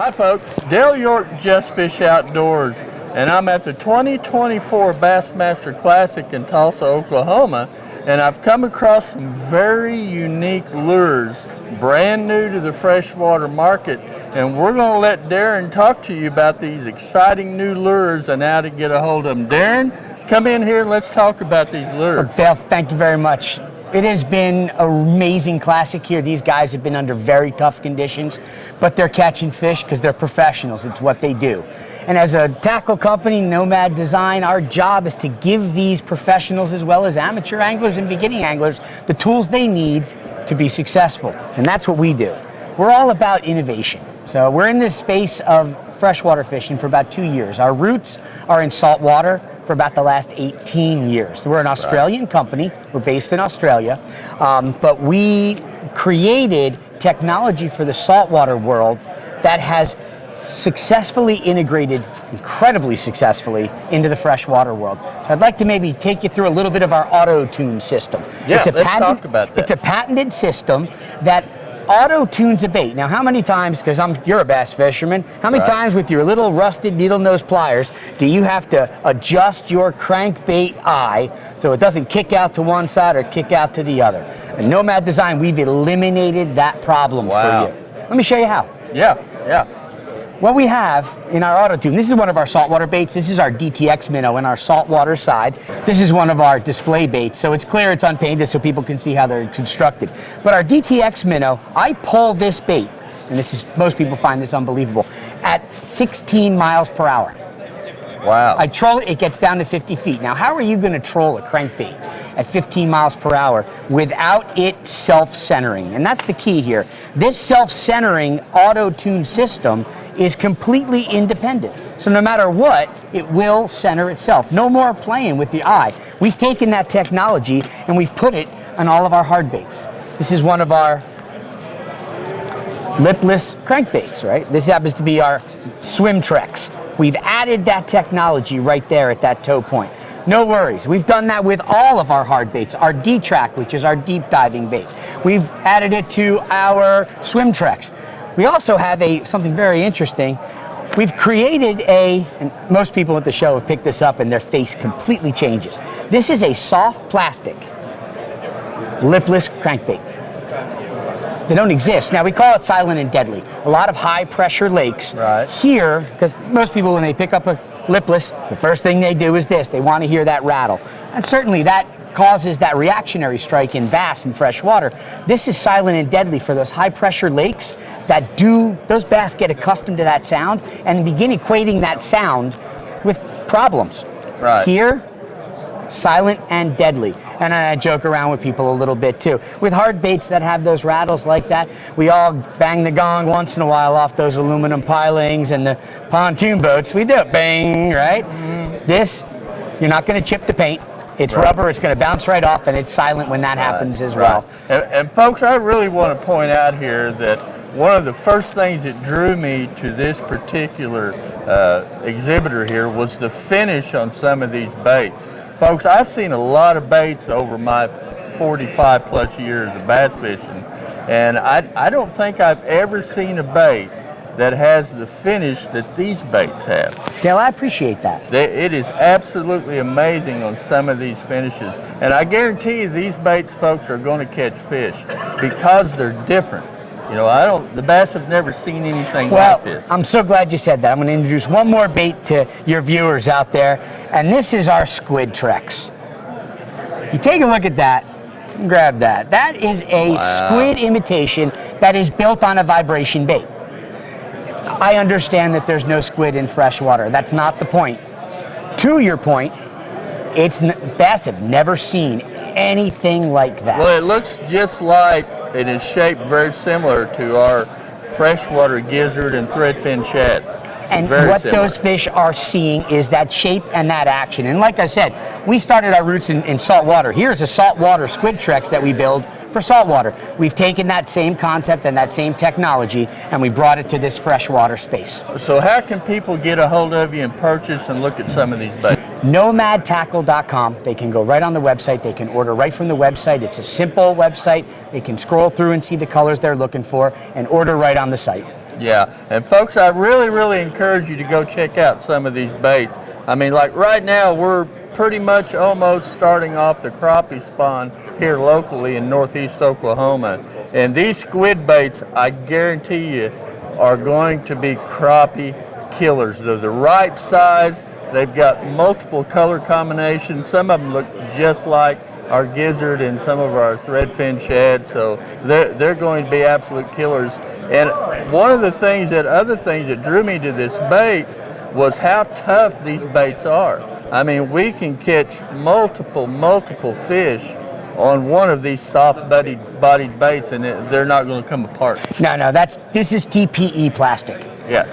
Hi folks, Dale York, Jstfish Outdoors, and I'm at the 2024 Bassmaster Classic in Tulsa, Oklahoma, and I've come across some very unique lures, brand new to the freshwater market, and we're going to let Darren talk to you about these exciting new lures and how to get a hold of them. Darren, come in here and let's talk about these lures. Well, Dale, thank you very much. It has been an amazing classic here. These guys have been under very tough conditions, but they're catching fish because they're professionals. It's what they do. And as a tackle company, Nomad Design, our job is to give these professionals as well as amateur anglers and beginning anglers the tools they need to be successful. And that's what we do. We're all about innovation. So we're in this space of freshwater fishing for about 2 years. Our roots are in saltwater for about the last 18 years. We're an Australian company. We're based in Australia, but we created technology for the saltwater world that has successfully integrated, incredibly successfely, into the freshwater world. So I'd like to maybe take you through a little bit of our auto-tune system. Yeah, let's talk about that. It's a patented system that auto-tunes a bait. Now, how many times, because you're a bass fisherman, how many times with your little rusted needle nose pliers do you have to adjust your crankbait eye so it doesn't kick out to one side or kick out to the other? And Nomad Design, we've eliminated that problem for you. Let me show you how. Yeah. What we have in our auto tune, this is one of our saltwater baits. This is our DTX minnow in our saltwater side. This is one of our display baits, so it's clear it's unpainted so people can see how they're constructed. But our DTX minnow, I pull this bait, and most people find this unbelievable, at 16 miles per hour. Wow. I troll it, it gets down to 50 feet. Now, how are you going to troll a crankbait at 15 miles per hour without it self-centering? And that's the key here. This self-centering auto-tune system is completely independent. So no matter what, it will center itself. No more playing with the eye. We've taken that technology and we've put it on all of our hard baits. This is one of our lipless crankbaits, right? This happens to be our swim treks. We've added that technology right there at that toe point. No worries. We've done that with all of our hard baits. Our D-Track, which is our deep diving bait. We've added it to our swim treks. We also have something very interesting. We've created and most people at the show have picked this up and their face completely changes. This is a soft plastic, lipless crankbait. They don't exist. Now, we call it silent and deadly. A lot of high pressure lakes here, because most people when they pick up a lipless, the first thing they do is this. They want to hear that rattle. And certainly that causes that reactionary strike in bass and freshwater. This is silent and deadly for those high pressure lakes those bass get accustomed to that sound and begin equating that sound with problems. Here, silent and deadly. And I joke around with people a little bit too. With hard baits that have those rattles like that, we all bang the gong once in a while off those aluminum pilings and the pontoon boats. We do it, bang, right? This, you're not going to chip the paint. It's rubber, it's going to bounce right off, and it's silent when that happens as well. And folks, I really want to point out here that one of the first things that drew me to this particular exhibitor here was the finish on some of these baits. Folks, I've seen a lot of baits over my 45 plus years of bass fishing, and I don't think I've ever seen a bait that has the finish that these baits have. Dale, I appreciate that. It is absolutely amazing on some of these finishes. And I guarantee you these baits, folks, are going to catch fish because they're different. You know, the bass have never seen anything like this. I'm so glad you said that. I'm going to introduce one more bait to your viewers out there, and this is our squid treks. You take a look at that, grab that. That is a squid imitation that is built on a vibration bait. I understand that there's no squid in freshwater. That's not the point. To your point, bass have never seen anything like that. Well, it looks just like it is shaped very similar to our freshwater gizzard and threadfin shad. And what those fish are seeing is that shape and that action. And like I said, we started our roots in saltwater. Here's a saltwater squid treks that we build for saltwater. We've taken that same concept and that same technology and we brought it to this freshwater space. So how can people get a hold of you and purchase and look at some of these baits? Nomadtackle.com. They can go right on the website. They can order right from the website. It's a simple website. They can scroll through and see the colors they're looking for and order right on the site. Yeah, and folks, I really encourage you to go check out some of these baits. I mean, like right now, we're pretty much almost starting off the crappie spawn here locally in northeast Oklahoma. And these squid baits, I guarantee you, are going to be crappie killers. They're the right size. They've got multiple color combinations. Some of them look just like our gizzard and some of our threadfin shad, so they're going to be absolute killers. And one of the other things that drew me to this bait was how tough these baits are. I mean, we can catch multiple fish on one of these soft-bodied baits, and they're not going to come apart. No, this is TPE plastic. Yeah.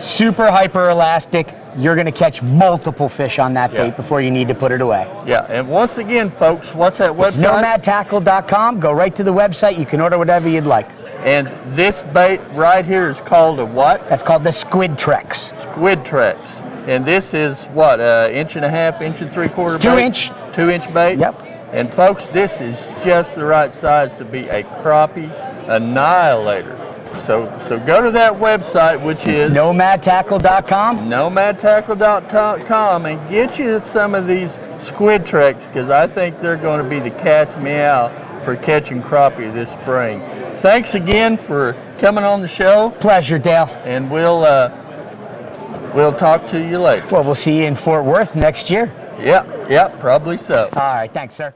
Super hyper elastic. You're going to catch multiple fish on that bait before you need to put it away. Yeah, and once again, folks, what's that website? It's nomadtackle.com. Go right to the website. You can order whatever you'd like. And this bait right here is called a what? That's called the Squid Trex. Squid Trex. And this is what, 1.5 inch, 1 3/4 bait? 2 inch. 2 inch bait? Yep. And folks, this is just the right size to be a crappie annihilator. So go to that website, which is nomadtackle.com. nomadtackle.com, and get you some of these Squid Trex, because I think they're going to be the cat's meow for catching crappie this spring. Thanks again for coming on the show. Pleasure, Dale. And we'll talk to you later. Well, we'll see you in Fort Worth next year. Yeah, probably so. All right, thanks, sir.